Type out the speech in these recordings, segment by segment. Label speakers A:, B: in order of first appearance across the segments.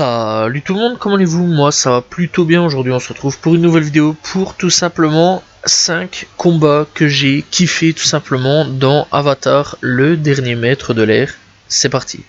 A: Salut tout le monde, comment allez-vous? Moi ça va plutôt bien. Aujourd'hui on se retrouve pour une nouvelle vidéo pour tout simplement 5 combats que j'ai kiffé tout simplement dans Avatar, le dernier maître de l'air. C'est parti.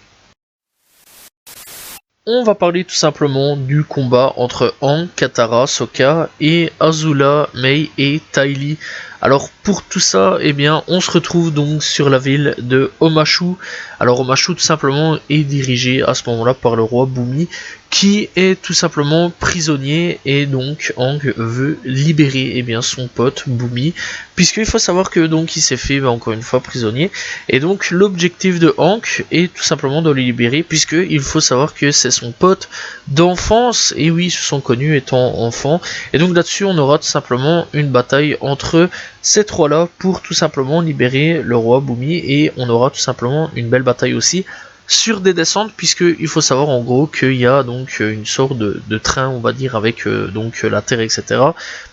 A: On va parler tout simplement du combat entre Aang, Katara, Sokka et Azula, Mei et Ty Lee. Alors pour tout ça, eh bien, on se retrouve donc sur la ville de Omashu. Alors Omashu tout simplement est dirigé à ce moment-là par le roi Bumi, qui est tout simplement prisonnier, et donc Aang veut libérer son pote Bumi, puisqu'il faut savoir que donc il s'est fait encore une fois prisonnier, et donc l'objectif de Aang est tout simplement de le libérer, puisqu'il faut savoir que c'est son pote d'enfance, et oui, ils se sont connus étant enfants, et donc là-dessus on aura tout simplement une bataille entre ces trois-là pour tout simplement libérer le roi Bumi, et on aura tout simplement une belle bataille aussi sur des descentes, puisque il faut savoir en gros qu'il y a donc une sorte de train, on va dire, avec donc la terre, etc.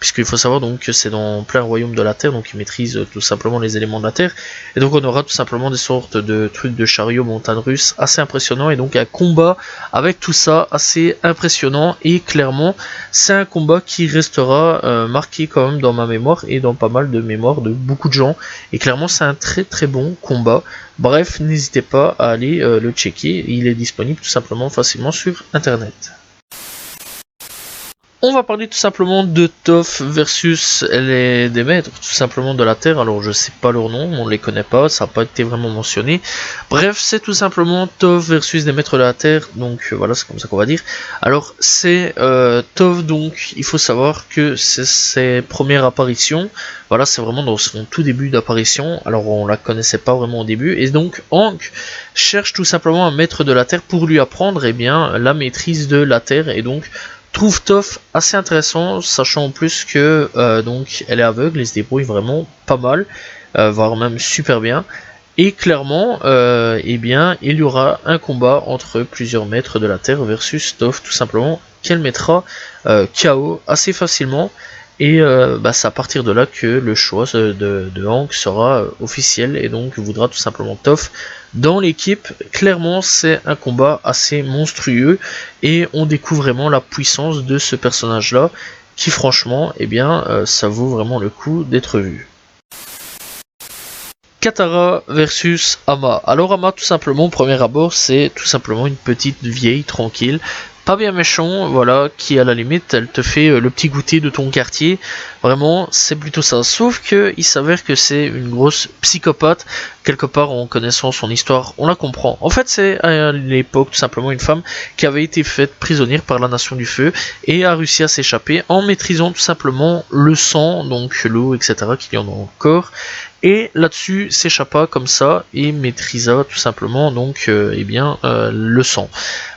A: Puisqu'il faut savoir donc que c'est dans plein royaume de la terre, donc ils maîtrisent tout simplement les éléments de la terre, et donc on aura tout simplement des sortes de trucs de chariots montagnes russes assez impressionnants, et donc un combat avec tout ça assez impressionnant, et clairement c'est un combat qui restera marqué quand même dans ma mémoire et dans pas mal de mémoires de beaucoup de gens, et clairement c'est un très très bon combat. Bref, n'hésitez pas à aller le checker, il est disponible tout simplement facilement sur internet. On va parler tout simplement de Toph versus des maîtres tout simplement de la Terre. Alors je sais pas leur nom, on les connaît pas, ça n'a pas été vraiment mentionné. Bref, c'est tout simplement Toph versus des maîtres de la Terre, donc voilà, c'est comme ça qu'on va dire. Alors c'est Toph, donc il faut savoir que c'est ses premières apparitions. Voilà, c'est vraiment dans son tout début d'apparition. Alors on la connaissait pas vraiment au début, et donc Aang cherche tout simplement un maître de la Terre pour lui apprendre la maîtrise de la Terre, et donc trouve Toph assez intéressant, sachant en plus que donc elle est aveugle et se débrouille vraiment pas mal, voire même super bien. Et clairement, il y aura un combat entre plusieurs maîtres de la Terre versus Toph, tout simplement, qu'elle mettra KO assez facilement. Et c'est à partir de là que le choix de Aang sera officiel, et donc voudra tout simplement Toph dans l'équipe. Clairement c'est un combat assez monstrueux, et on découvre vraiment la puissance de ce personnage là, qui franchement ça vaut vraiment le coup d'être vu. Katara versus Amma. Alors Amma, tout simplement, premier abord, c'est tout simplement une petite vieille tranquille, pas bien méchant, voilà, qui à la limite elle te fait le petit goûter de ton quartier. Vraiment c'est plutôt ça, sauf que il s'avère que c'est une grosse psychopathe. Quelque part, en connaissant son histoire, on la comprend. En fait, c'est à l'époque tout simplement une femme qui avait été faite prisonnière par la Nation du Feu et a réussi à s'échapper en maîtrisant tout simplement le sang, donc l'eau, etc. qu'il y en a encore. Et là-dessus s'échappa comme ça et maîtrisa tout simplement donc le sang.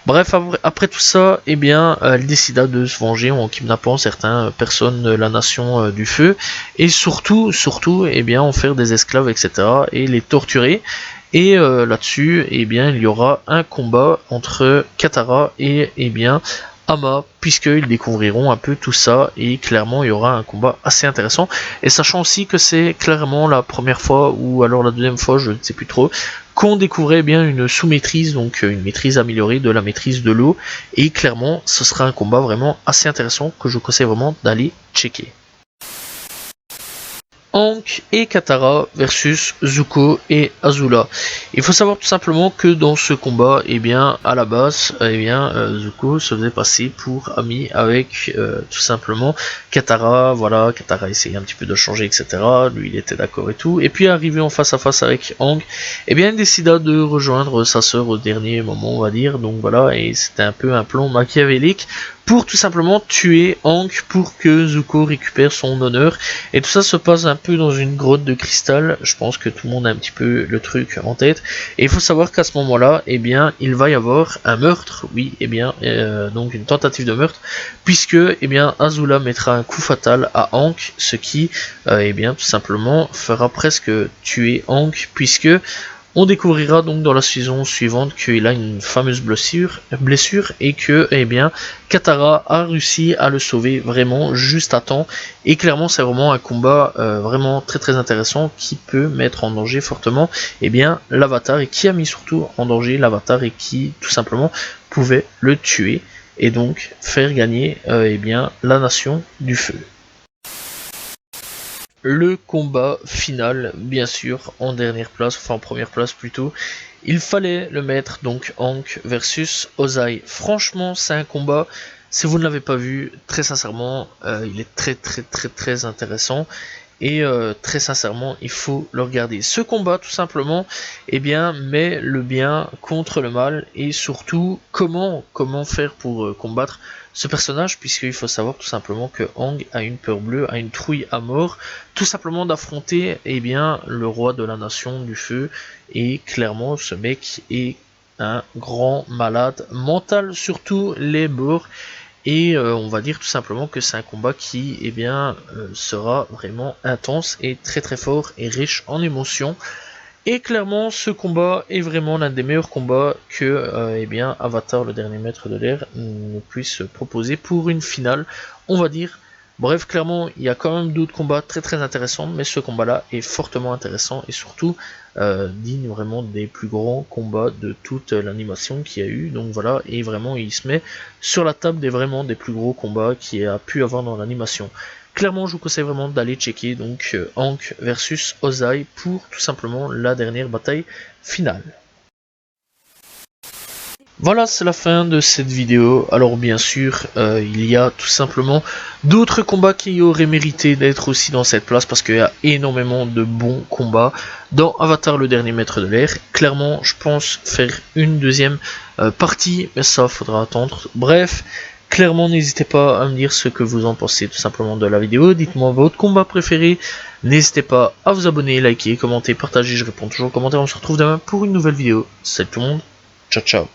A: Bref, après tout ça, elle décida de se venger en kidnappant certaines personnes de la Nation du Feu, et surtout en faire des esclaves, etc. et les torturer. Et là-dessus, il y aura un combat entre Katara et Amma, puisqu'ils découvriront un peu tout ça, et clairement il y aura un combat assez intéressant. Et sachant aussi que c'est clairement la première fois, ou alors la deuxième fois, je ne sais plus trop, qu'on découvrait une sous-maîtrise, donc une maîtrise améliorée de la maîtrise de l'eau, et clairement ce sera un combat vraiment assez intéressant que je conseille vraiment d'aller checker. Aang et Katara versus Zuko et Azula. Il faut savoir tout simplement que dans ce combat, à la base, Zuko se faisait passer pour ami avec tout simplement Katara. Voilà, Katara essayait un petit peu de changer, etc. Lui, il était d'accord et tout. Et puis arrivé en face à face avec Aang, il décida de rejoindre sa sœur au dernier moment, on va dire. Donc voilà, et c'était un peu un plan machiavélique pour tout simplement tuer Aang pour que Zuko récupère son honneur. Et tout ça se passe un peu dans une grotte de cristal. Je pense que tout le monde a un petit peu le truc en tête. Et il faut savoir qu'à ce moment-là, il va y avoir un meurtre. Oui, donc une tentative de meurtre, puisque Azula mettra un coup fatal à Aang, ce qui tout simplement fera presque tuer Aang, puisque On découvrira donc dans la saison suivante qu'il a une fameuse blessure et que eh bien Katara a réussi à le sauver vraiment juste à temps. Et clairement c'est vraiment un combat vraiment très intéressant qui peut mettre en danger fortement eh bien l'Avatar, et qui a mis surtout en danger l'Avatar et qui tout simplement pouvait le tuer et donc faire gagner eh bien la nation du feu. Le combat final, bien sûr, en dernière place, enfin en première place plutôt, il fallait le mettre, donc Ankh versus Ozai. Franchement, c'est un combat, si vous ne l'avez pas vu, très sincèrement, il est très intéressant. Et très sincèrement, il faut le regarder. Ce combat, tout simplement, eh bien, met le bien contre le mal, et surtout comment faire pour combattre ce personnage, puisqu'il faut savoir tout simplement que Aang a une peur bleue, a une trouille à mort, tout simplement d'affronter eh bien le roi de la nation du feu. Et clairement, ce mec est un grand malade mental, surtout les bords. Et on va dire tout simplement que c'est un combat qui eh bien, sera vraiment intense et très fort et riche en émotions. Et clairement, ce combat est vraiment l'un des meilleurs combats que eh bien, Avatar, le dernier maître de l'air, nous puisse proposer pour une finale, on va dire. Bref, clairement, il y a quand même d'autres combats très intéressants, mais ce combat-là est fortement intéressant et surtout digne vraiment des plus grands combats de toute l'animation qu'il y a eu. Donc voilà, et vraiment, il se met sur la table des plus gros combats qu'il a pu avoir dans l'animation. Clairement, je vous conseille vraiment d'aller checker donc Ankh versus Ozai pour tout simplement la dernière bataille finale. Voilà, c'est la fin de cette vidéo. Alors bien sûr, il y a tout simplement d'autres combats qui auraient mérité d'être aussi dans cette place, parce qu'il y a énormément de bons combats dans Avatar, le dernier maître de l'air. Clairement, je pense faire une deuxième partie, mais ça faudra attendre. Bref, clairement, n'hésitez pas à me dire ce que vous en pensez tout simplement de la vidéo. Dites-moi votre combat préféré. N'hésitez pas à vous abonner, liker, commenter, partager. Je réponds toujours aux commentaires. On se retrouve demain pour une nouvelle vidéo. Salut tout le monde. Ciao ciao.